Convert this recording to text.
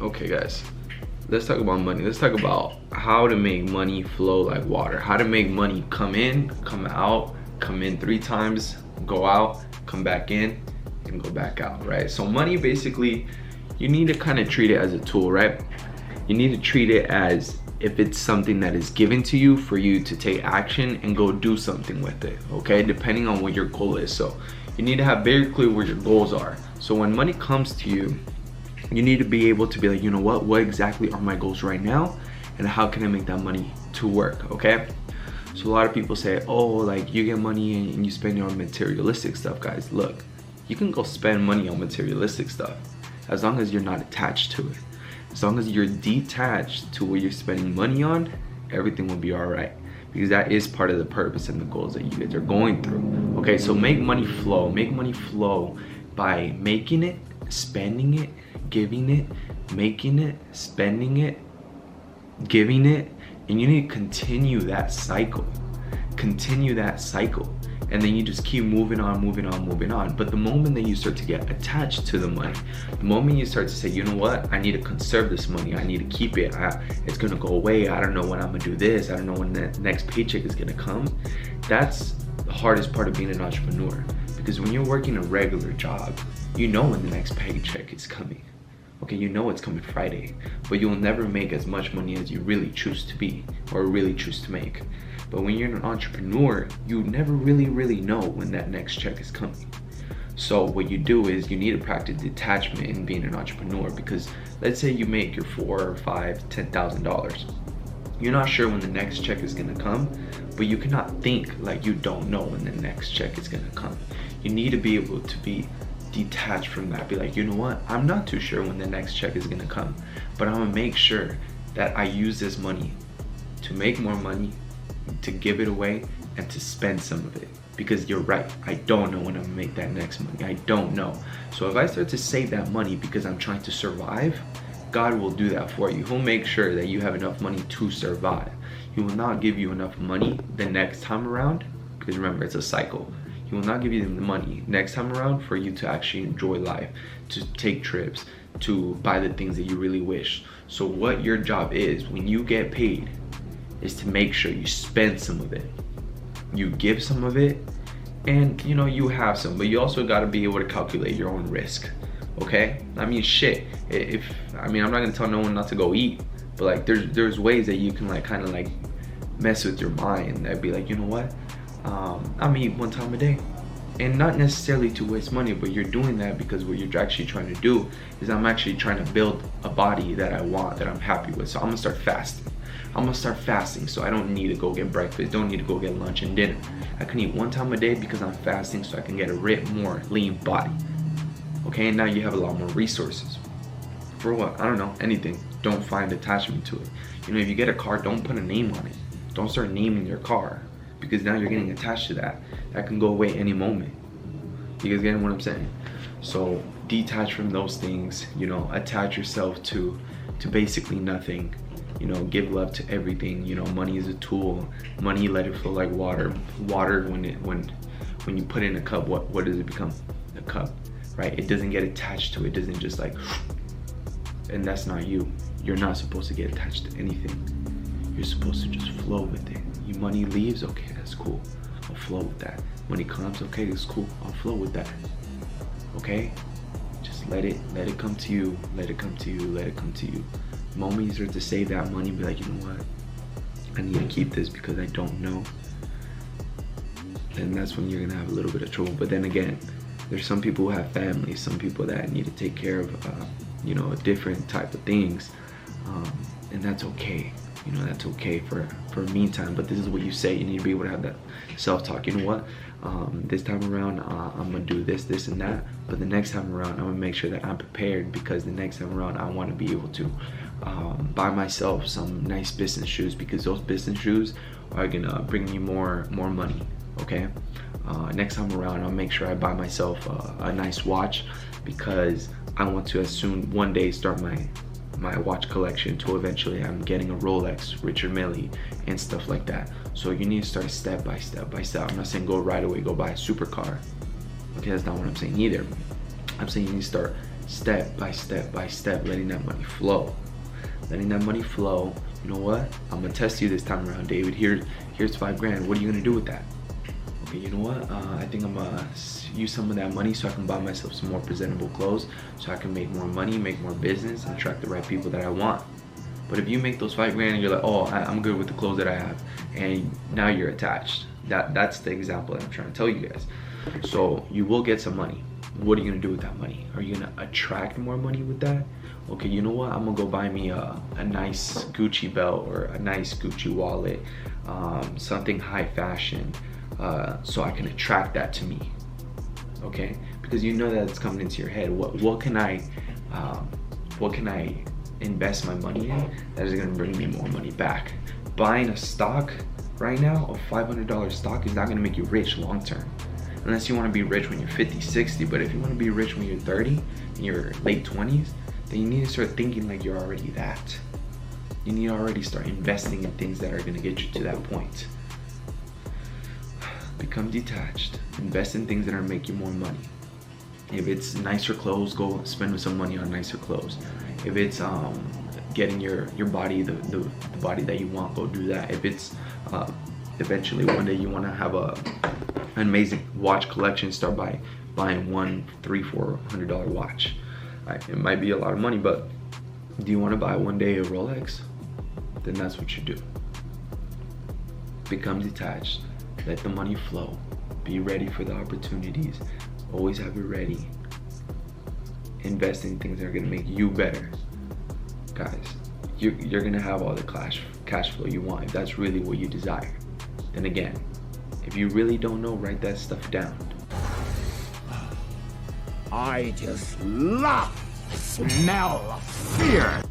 Okay guys, let's talk about money. Let's talk about how to make money flow like water. How to make money come in, come out, come in 3 times, go out, come back in, and go back out, right? So money, basically, you need to kind of treat it as a tool, right? You need to treat it as if it's something that is given to you for you to take action and go do something with it, okay? Depending on what your goal is. So you need to have very clear what your goals are. So when money comes to you, you need to be able to be like, you know what exactly are my goals right now? And how can I make that money to work, okay? So a lot of people say, oh, like you get money and you spend it on materialistic stuff. Guys, look, you can go spend money on materialistic stuff as long as you're not attached to it. As long as you're detached to what you're spending money on, everything will be all right. Because that is part of the purpose and the goals that you guys are going through. Okay, so make money flow. Make money flow by making it, spending it, giving it, making it, spending it, giving it. And you need to continue that cycle. Continue that cycle. And then you just keep moving on. But the moment that you start to get attached to the money, the moment you start to say, you know what, I need to conserve this money, I need to keep it, it's gonna go away, I don't know when I'm gonna do this, I don't know when the next paycheck is gonna come. That's the hardest part of being an entrepreneur. Because when you're working a regular job, you know when the next paycheck is coming. Okay, you know it's coming Friday, but you'll never make as much money as you really choose to be or really choose to make. But when you're an entrepreneur, you never really know when that next check is coming. So what you do is you need to practice detachment in being an entrepreneur, because let's say you make your $4,000 or $5,000, $10,000. You're not sure when the next check is gonna come, but you cannot think like you don't know when the next check is gonna come. You need to be able to be detached from that. Be like, you know what, I'm not too sure when the next check is gonna come, but I'm gonna make sure that I use this money to make more money, to give it away, and to spend some of it. Because you're right, I don't know when I'm gonna make that next money. I don't know. So if I start to save that money because I'm trying to survive, God will do that for you. He'll make sure that you have enough money to survive. He will not give you enough money the next time around, because remember, it's a cycle. He will not give you the money next time around for you to actually enjoy life, to take trips, to buy the things that you really wish. So what your job is when you get paid is to make sure you spend some of it, you give some of it, and you know, you have some, but you also got to be able to calculate your own risk. Okay, I mean, shit, I'm not gonna tell no one not to go eat, but like there's ways that you can like kind of like mess with your mind. That'd be like, you know what, I'm eat 1 time a day, and not necessarily to waste money, but you're doing that because what you're actually trying to do is I'm actually trying to build a body that I want, that I'm happy with. So I'm gonna start fasting. I'm gonna start fasting, so I don't need to go get breakfast, don't need to go get lunch and dinner. I can eat 1 time a day because I'm fasting, so I can get a ripped, more lean body. Okay, and now you have a lot more resources. For what? I don't know, anything. Don't find attachment to it. You know, if you get a car, don't put a name on it. Don't start naming your car, because now you're getting attached to that. That can go away any moment. You guys getting what I'm saying? So detach from those things, you know, attach yourself to basically nothing. You know, give love to everything. You know, money is a tool. Money, let it flow like water. Water, when you put it in a cup, what does it become? A cup, right? It doesn't get attached to it. It doesn't just like, and that's not you. You're not supposed to get attached to anything. You're supposed to just flow with it. Your money leaves, okay, that's cool. I'll flow with that. Money comes, okay, that's cool. I'll flow with that. Okay? Just let it come to you. Let it come to you. Let it come to you. The moment you start to save that money, be like, you know what, I need to keep this because I don't know, then that's when you're gonna have a little bit of trouble. But then again, there's some people who have families, some people that need to take care of you know, different type of things, and that's okay. You know, that's okay for a meantime. But this is what you say. You need to be able to have that self-talk. You know what, this time around I'm gonna do this and that, but the next time around I'm gonna make sure that I'm prepared, because the next time around I want to be able to buy myself some nice business shoes, because those business shoes are gonna bring me more money. Okay, next time around I'll make sure I buy myself a nice watch, because I want to as soon one day start my watch collection, to eventually I'm getting a Rolex, Richard Mille, and stuff like that. So you need to start step by step. I'm not saying go right away, go buy a supercar. Okay, that's not what I'm saying either. I'm saying you need to start step by step by step, letting that money flow. Letting that money flow. You know what? I'm gonna test you this time around, David. Here's $5 grand. What are you gonna do with that? Okay, you know what? I think I'm gonna use some of that money so I can buy myself some more presentable clothes, so I can make more money, make more business, and attract the right people that I want. But if you make those $5 grand and you're like, oh, I'm good with the clothes that I have, and now you're attached. That's the example that I'm trying to tell you guys. So you will get some money. What are you gonna do with that money? Are you gonna attract more money with that? Okay, you know what? I'm gonna go buy me a nice Gucci belt or a nice Gucci wallet, something high fashion, so I can attract that to me. Okay, because you know that it's coming into your head. What can I invest my money in that is gonna bring me more money back? Buying a stock right now, a $500 stock, is not gonna make you rich long term. Unless you wanna be rich when you're 50, 60, but if you wanna be rich when you're 30, in your late 20s, then you need to start thinking like you're already that. You need to already start investing in things that are gonna get you to that point. Become detached. Invest in things that are making you more money. If it's nicer clothes, go spend some money on nicer clothes. If it's getting your body the body that you want, go do that. If it's eventually one day you want to have an amazing watch collection, start by buying one $300-400 watch. It might be a lot of money, but do you want to buy one day a Rolex? Then that's what you do. Become detached. Let the money flow. Be ready for the opportunities. Always have it ready. Invest in things that are gonna make you better. Guys, you're gonna have all the cash flow you want if that's really what you desire. Then again, if you really don't know, write that stuff down. I just love the smell of fear.